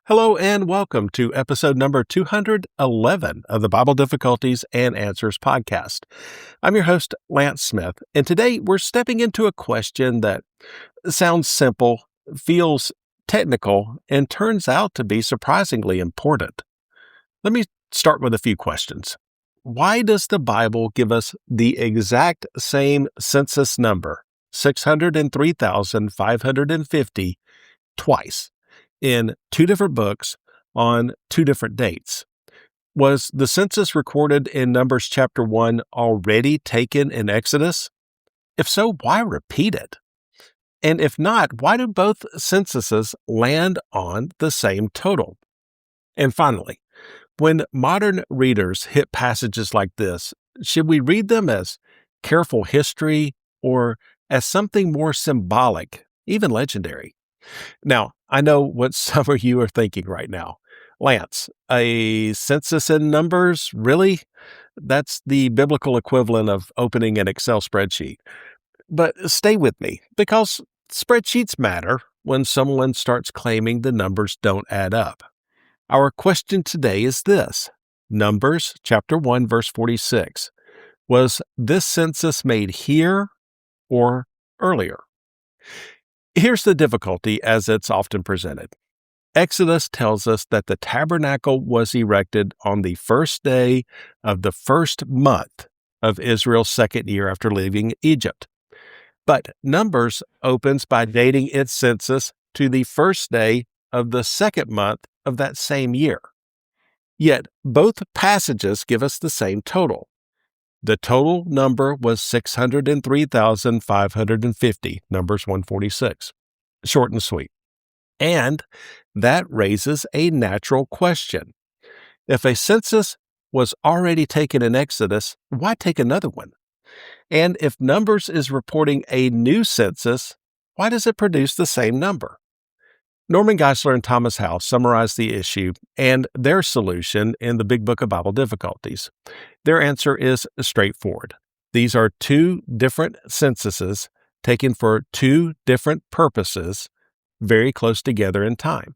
Hello and welcome to episode number 211 of the Bible Difficulties and Answers podcast. I'm your host, Lance Smith, and today we're stepping into a question that sounds simple, feels technical, and turns out to be surprisingly important. Let me start with a few questions. Why does the Bible give us the exact same census number, 603,550, twice? In two different books on two different dates? Was the census recorded in Numbers chapter 1 already taken in Exodus? If so, why repeat it? And if not, why do both censuses land on the same total? And finally, when modern readers hit passages like this, should we read them as careful history or as something more symbolic, even legendary? Now, I know what some of you are thinking right now. Lance, a census in Numbers? Really? That's the biblical equivalent of opening an Excel spreadsheet. But stay with me, because spreadsheets matter when someone starts claiming the numbers don't add up. Our question today is this. Numbers chapter 1, verse 46. Was this census made here or earlier? Here's the difficulty as it's often presented. Exodus tells us that the tabernacle was erected on the first day of the first month of Israel's second year after leaving Egypt. But Numbers opens by dating its census to the first day of the second month of that same year. Yet both passages give us the same total. The total number was 603,550, Numbers 146. Short and sweet. And that raises a natural question. If a census was already taken in Exodus, why take another one? And if Numbers is reporting a new census, why does it produce the same number? Norman Geisler and Thomas House summarized the issue and their solution in the Big Book of Bible Difficulties. Their answer is straightforward. These are two different censuses taken for two different purposes, very close together in time.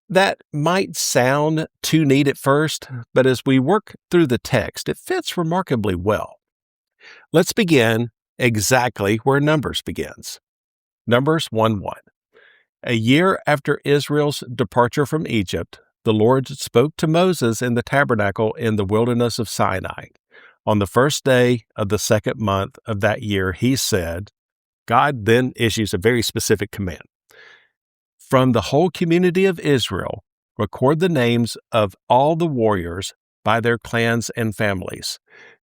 That might sound too neat at first, but as we work through the text, it fits remarkably well. Let's begin exactly where Numbers begins. Numbers 1:1. A year after Israel's departure from Egypt, the Lord spoke to Moses in the tabernacle in the wilderness of Sinai. On the first day of the second month of that year, he said, God then issues a very specific command. From the whole community of Israel, record the names of all the warriors by their clans and families.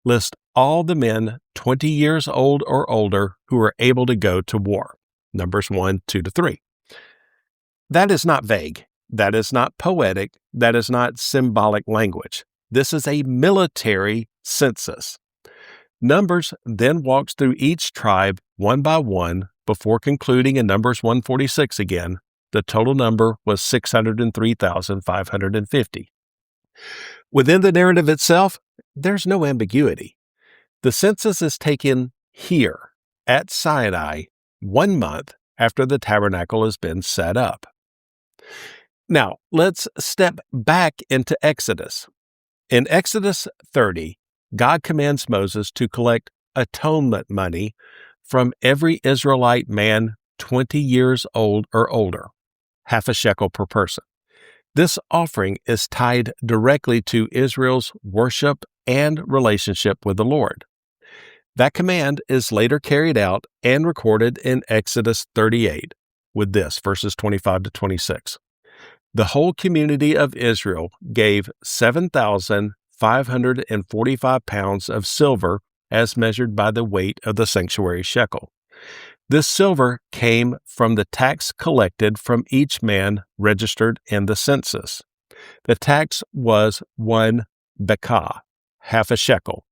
List all the men 20 years old or older who are able to go to war. Numbers 1:2-3. That is not vague. That is not poetic. That is not symbolic language. This is a military census. Numbers then walks through each tribe one by one before concluding in Numbers 146 again. The total number was 603,550. Within the narrative itself, there's no ambiguity. The census is taken here at Sinai 1 month after the tabernacle has been set up. Now, let's step back into Exodus. In Exodus 30, God commands Moses to collect atonement money from every Israelite man 20 years old or older, half a shekel per person. This offering is tied directly to Israel's worship and relationship with the Lord. That command is later carried out and recorded in Exodus 38 with this, verses 25-26. The whole community of Israel gave 7,545 pounds of silver as measured by the weight of the sanctuary shekel. This silver came from the tax collected from each man registered in the census. The tax was 1 bekah, half a shekel,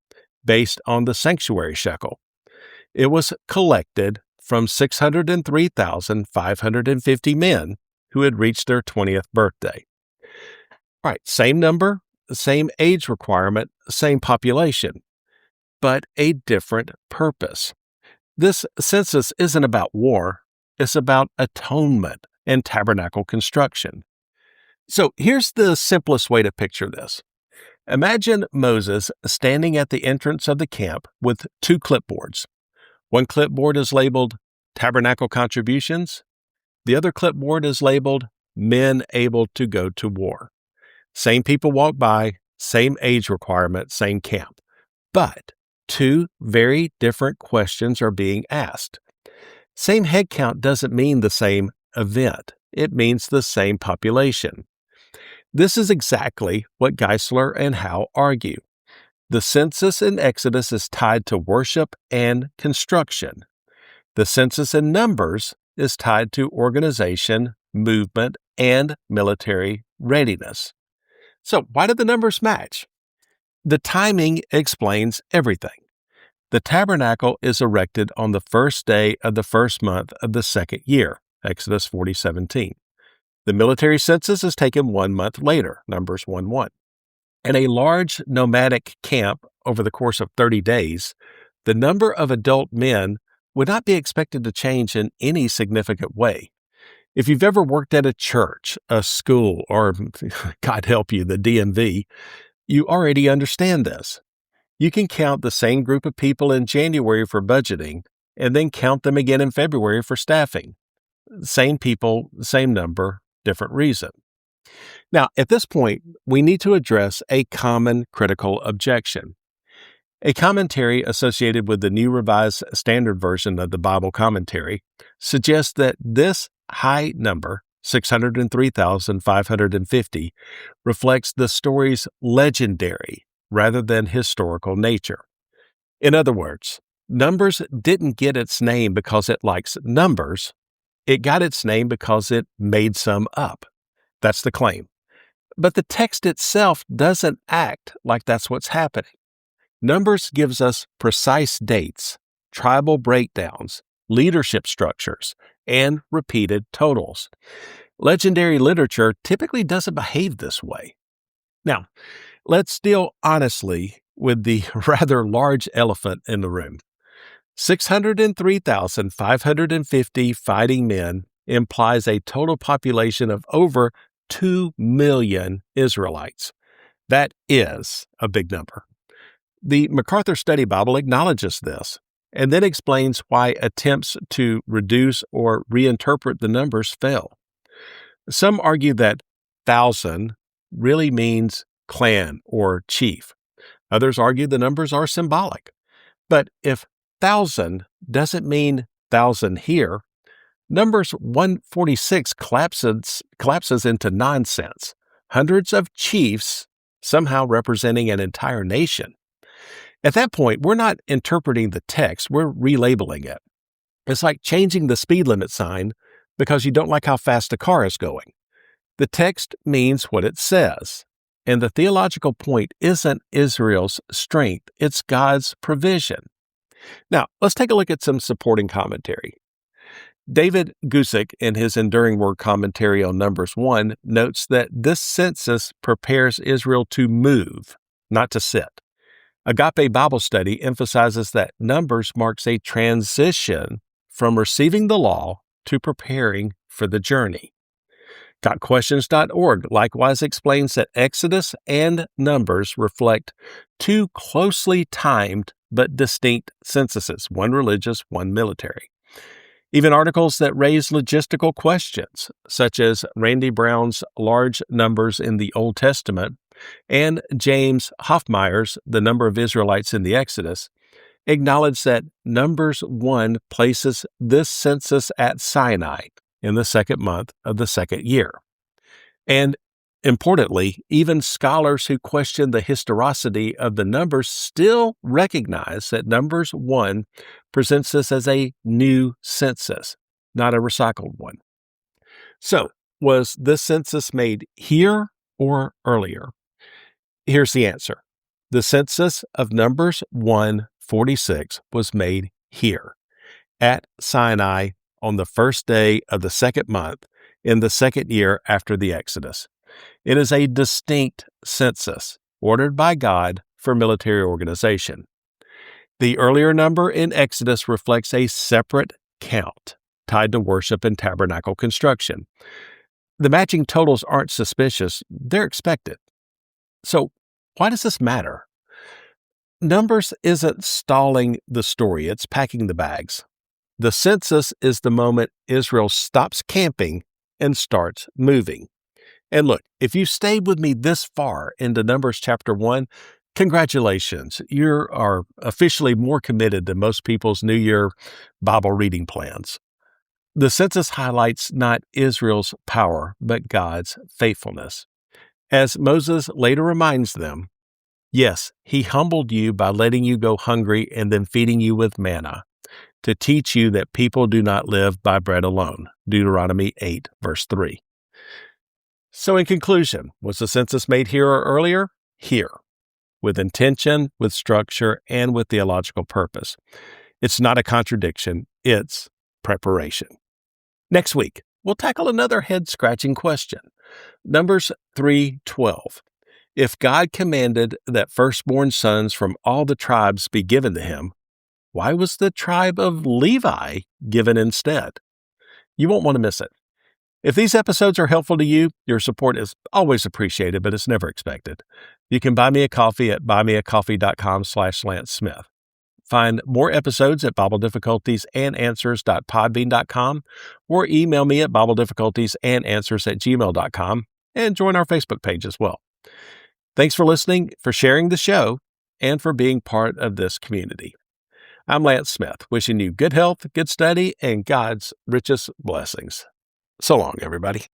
based on the sanctuary shekel. It was collected from 603,550 men who had reached their 20th birthday. All right, same number, same age requirement, same population, but a different purpose. This census isn't about war, it's about atonement and tabernacle construction. So here's the simplest way to picture this. Imagine Moses standing at the entrance of the camp with two clipboards. One clipboard is labeled Tabernacle Contributions. The other clipboard is labeled Men Able to Go to War. Same people walk by, same age requirement, same camp. But two very different questions are being asked. Same head count doesn't mean the same event. It means the same population. This is exactly what Geisler and Howe argue. The census in Exodus is tied to worship and construction. The census in Numbers is tied to organization, movement, and military readiness. So why do the numbers match? The timing explains everything. The tabernacle is erected on the first day of the first month of the second year, Exodus 40:17. The military census is taken 1 month later, Numbers 1:1. In a large nomadic camp over the course of 30 days, the number of adult men would not be expected to change in any significant way. If you've ever worked at a church, a school, or, God help you, the DMV, you already understand this. You can count the same group of people in January for budgeting, and then count them again in February for staffing. Same people, same number, different reason. Now, at this point, we need to address a common critical objection. A commentary associated with the New Revised Standard Version of the Bible Commentary suggests that this high number, 603,550, reflects the story's legendary rather than historical nature. In other words, Numbers didn't get its name because it likes numbers. It got its name because it made some up. That's the claim. But the text itself doesn't act like that's what's happening. Numbers gives us precise dates, tribal breakdowns, leadership structures, and repeated totals. Legendary literature typically doesn't behave this way. Now, let's deal honestly with the rather large elephant in the room. 603,550 fighting men implies a total population of over 2 million Israelites. That is a big number. The MacArthur Study Bible acknowledges this and then explains why attempts to reduce or reinterpret the numbers fail. Some argue that 1,000 really means clan or chief. Others argue the numbers are symbolic. But if 1,000 doesn't mean 1,000 here, Numbers 146 collapses into nonsense. Hundreds of chiefs somehow representing an entire nation. At that point, we're not interpreting the text, we're relabeling it. It's like changing the speed limit sign because you don't like how fast a car is going. The text means what it says, and the theological point isn't Israel's strength, it's God's provision. Now, let's take a look at some supporting commentary. David Guzik, in his Enduring Word commentary on Numbers 1, notes that this census prepares Israel to move, not to sit. Agape Bible Study emphasizes that Numbers marks a transition from receiving the law to preparing for the journey. GotQuestions.org likewise explains that Exodus and Numbers reflect two closely timed but distinct censuses, one religious, one military. Even articles that raise logistical questions, such as Randy Brown's Large Numbers in the Old Testament and James Hoffmeier's The Number of Israelites in the Exodus, acknowledge that Numbers 1 places this census at Sinai in the second month of the second year. And importantly, even scholars who question the historicity of the numbers still recognize that Numbers 1 presents this as a new census, not a recycled one. So, was this census made here or earlier? Here's the answer. The census of Numbers 1:46 was made here, at Sinai, on the first day of the second month in the second year after the Exodus. It is a distinct census, ordered by God for military organization. The earlier number in Exodus reflects a separate count tied to worship and tabernacle construction. The matching totals aren't suspicious, they're expected. So, why does this matter? Numbers isn't stalling the story, it's packing the bags. The census is the moment Israel stops camping and starts moving. And look, if you stayed with me this far into Numbers chapter 1, congratulations. You are officially more committed than most people's New Year Bible reading plans. The census highlights not Israel's power, but God's faithfulness. As Moses later reminds them, yes, he humbled you by letting you go hungry and then feeding you with manna, to teach you that people do not live by bread alone. Deuteronomy 8, verse 3. So in conclusion, was the census made here or earlier? Here, with intention, with structure, and with theological purpose. It's not a contradiction, it's preparation. Next week, we'll tackle another head-scratching question. Numbers 3:12. If God commanded that firstborn sons from all the tribes be given to him, why was the tribe of Levi given instead? You won't want to miss it. If these episodes are helpful to you, your support is always appreciated, but it's never expected. You can buy me a coffee at buymeacoffee.com/Lance Smith. Find more episodes at BibleDifficultiesAndAnswers.podbean.com or email me at BibleDifficultiesAndAnswers@gmail.com and join our Facebook page as well. Thanks for listening, for sharing the show, and for being part of this community. I'm Lance Smith, wishing you good health, good study, and God's richest blessings. So long, everybody.